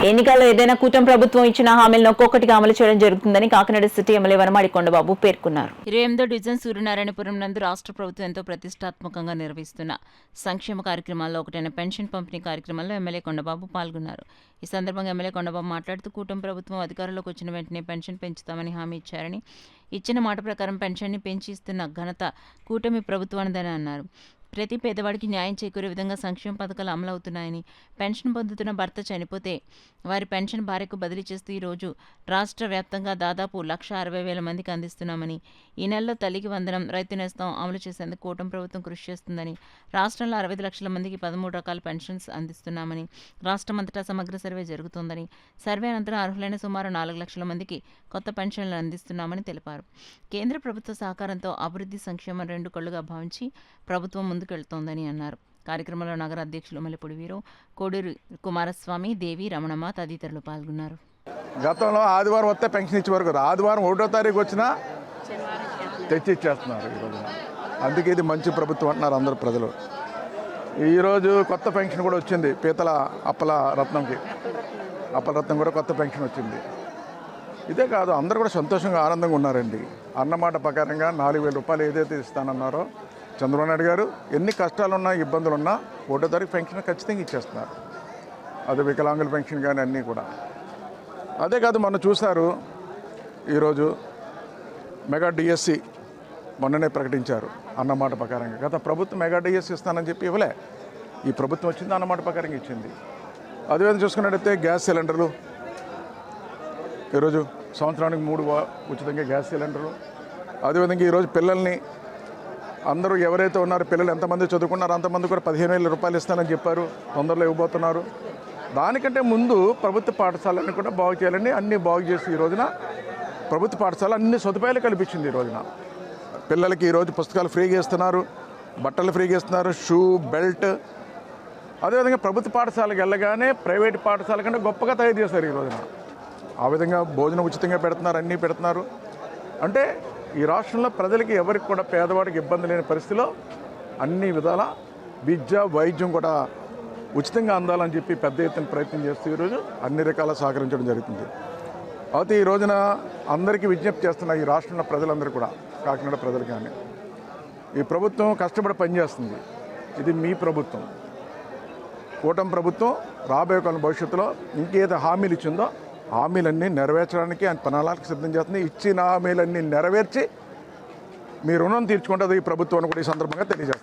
ఎన్నికల్లో ఏదైనా కూటమి ప్రభుత్వం ఇచ్చిన హామీలను ఒక్కొక్కటిగా అమలు చేయడం జరుగుతుందని కాకినాడ సిటీ ఎమ్మెల్యే వనమాడి కొండబాబు పేర్కొన్నారు. 28వ డివిజన్ సూర్యనారాయణపురం నందు రాష్ట్ర ప్రభుత్వం ఎంతో ప్రతిష్టాత్మకంగా నిర్వహిస్తున్న సంక్షేమ కార్యక్రమాల్లో ఒకటైన పెన్షన్ పంపిణీ కార్యక్రమంలో ఎమ్మెల్యే కొండబాబు పాల్గొన్నారు. ఈ సందర్భంగా ఎమ్మెల్యే కొండబాబు మాట్లాడుతూ కూటమి ప్రభుత్వం అధికారంలోకి వచ్చిన వెంటనే పెన్షన్ పెంచుతామని హామీ ఇచ్చారని, ఇచ్చిన మాట ప్రకారం పెన్షన్ని పెంచి ఇస్తున్న ఘనత కూటమి ప్రభుత్వానిదని అన్నారు. ప్రతి పేదవాడికి న్యాయం చేకూరే విధంగా సంక్షేమ పథకాలు అమలవుతున్నాయని, పెన్షన్ పొందుతున్న భర్త చనిపోతే వారి పెన్షన్ భార్యకు బదిలీ చేస్తూ ఈరోజు రాష్ట్ర వ్యాప్తంగా దాదాపు 1,60,000 మందికి అందిస్తున్నామని, ఈ నెలలో తల్లికి వందనం, రైతు నేస్తం అమలు చేసేందుకు కూటమి ప్రభుత్వం కృషి చేస్తుందని, రాష్ట్రంలో 65 లక్షల మందికి 13 రకాల పెన్షన్స్ అందిస్తున్నామని, రాష్ట్రమంతటా సమగ్ర సర్వే జరుగుతోందని, సర్వే అనంతరం అర్హులైన సుమారు 4 లక్షల మందికి కొత్త పెన్షన్లు అందిస్తున్నామని తెలిపారు. కేంద్ర ప్రభుత్వ సహకారంతో అభివృద్ధి సంక్షేమం రెండు కళ్లుగా భావించి ప్రభుత్వం ముందుకెళ్తోందని అన్నారు. కార్యక్రమంలో నగర అధ్యక్షులు మల్లెపూడి వీరు, కోడూరు కుమారస్వామి, దేవి, రమణమ్మ తదితరులు పాల్గొన్నారు. గతంలో ఆదివారం వస్తే పెన్షన్ ఇచ్చే వరకు ఆదివారం 1వ తారీఖు వచ్చినా తెచ్చి ఇచ్చేస్తున్నారు ఈరోజు. అందుకే ఇది మంచి ప్రభుత్వం అంటున్నారు అందరు ప్రజలు. ఈరోజు కొత్త పెన్షన్ కూడా వచ్చింది. పీతల అప్పల రత్నంకి కూడా కొత్త పెన్షన్ వచ్చింది. ఇదే కాదు, అందరూ కూడా సంతోషంగా ఆనందంగా ఉన్నారండి. అన్నమాట ప్రకారంగా 4,000 రూపాయలు ఏదైతే ఇస్తానన్నారో చంద్రబాబు నాయుడు గారు, ఎన్ని కష్టాలున్నా ఇబ్బందులున్నా 1వ తారీఖు పెన్షన్ ఖచ్చితంగా ఇచ్చేస్తున్నారు. అది వికలాంగుల పెన్షన్ కానీ అన్నీ కూడా. అదే కాదు, మొన్న చూశారు ఈరోజు మెగా డిఎస్సి మొన్ననే ప్రకటించారు అన్నమాట ప్రకారంగా. గత ప్రభుత్వం మెగా డిఎస్సి ఇస్తానని చెప్పి ఇవ్వలే. ఈ ప్రభుత్వం వచ్చింది, అన్నమాట ప్రకారంగా ఇచ్చింది. అదేవిధంగా చూసుకున్నట్టయితే గ్యాస్ సిలిండర్లు ఈరోజు సంవత్సరానికి 3 ఉచితంగా గ్యాస్ సిలిండర్లు. అదేవిధంగా ఈరోజు పిల్లల్ని అందరూ ఎవరైతే ఉన్నారో పిల్లలు ఎంతమంది చదువుకున్నారో అంతమంది కూడా 15,000 రూపాయలు ఇస్తానని చెప్పారు. తొందరలో ఇవ్వబోతున్నారు. దానికంటే ముందు ప్రభుత్వ పాఠశాలన్నీ కూడా బాగు చేయాలని అన్నీ బాగు చేసి ఈ రోజున ప్రభుత్వ పాఠశాల అన్ని సదుపాయాలు కల్పించింది. ఈ రోజున పిల్లలకి ఈరోజు పుస్తకాలు ఫ్రీగా ఇస్తున్నారు, బట్టలు ఫ్రీగా ఇస్తున్నారు, షూ, బెల్ట్. అదేవిధంగా ప్రభుత్వ పాఠశాలకు వెళ్ళగానే ప్రైవేట్ పాఠశాల కంటే గొప్పగా తయారు చేస్తారు ఈ రోజున. ఆ విధంగా భోజనం ఉచితంగా పెడుతున్నారు, అన్నీ పెడుతున్నారు. అంటే ఈ రాష్ట్రంలో ప్రజలకి ఎవరికి కూడా పేదవాడికి ఇబ్బంది లేని పరిస్థితిలో అన్ని విధాల విద్య, వైద్యం కూడా ఉచితంగా అందాలని చెప్పి పెద్ద ఎత్తున ప్రయత్నం చేస్తూ ఈరోజు అన్ని రకాల సహకరించడం జరుగుతుంది. అయితే ఈ రోజున అందరికీ విజ్ఞప్తి చేస్తున్న ఈ రాష్ట్రంలో ప్రజలందరూ కూడా, కాకినాడ ప్రజలు కానీ, ఈ ప్రభుత్వం కష్టపడి పనిచేస్తుంది. ఇది మీ ప్రభుత్వం, కూటమి ప్రభుత్వం. రాబోయే కాలం భవిష్యత్తులో ఇంకేదో హామీలు ఇచ్చిందో హామీలన్నీ నెరవేర్చడానికి ఆయన ప్రణాళిక సిద్ధం చేస్తుంది. ఇచ్చిన హామీలన్నీ నెరవేర్చి మీ రుణం తీర్చుకుంటుంది ఈ ప్రభుత్వాన్ని కూడా ఈ సందర్భంగా తెలియజేస్తుంది.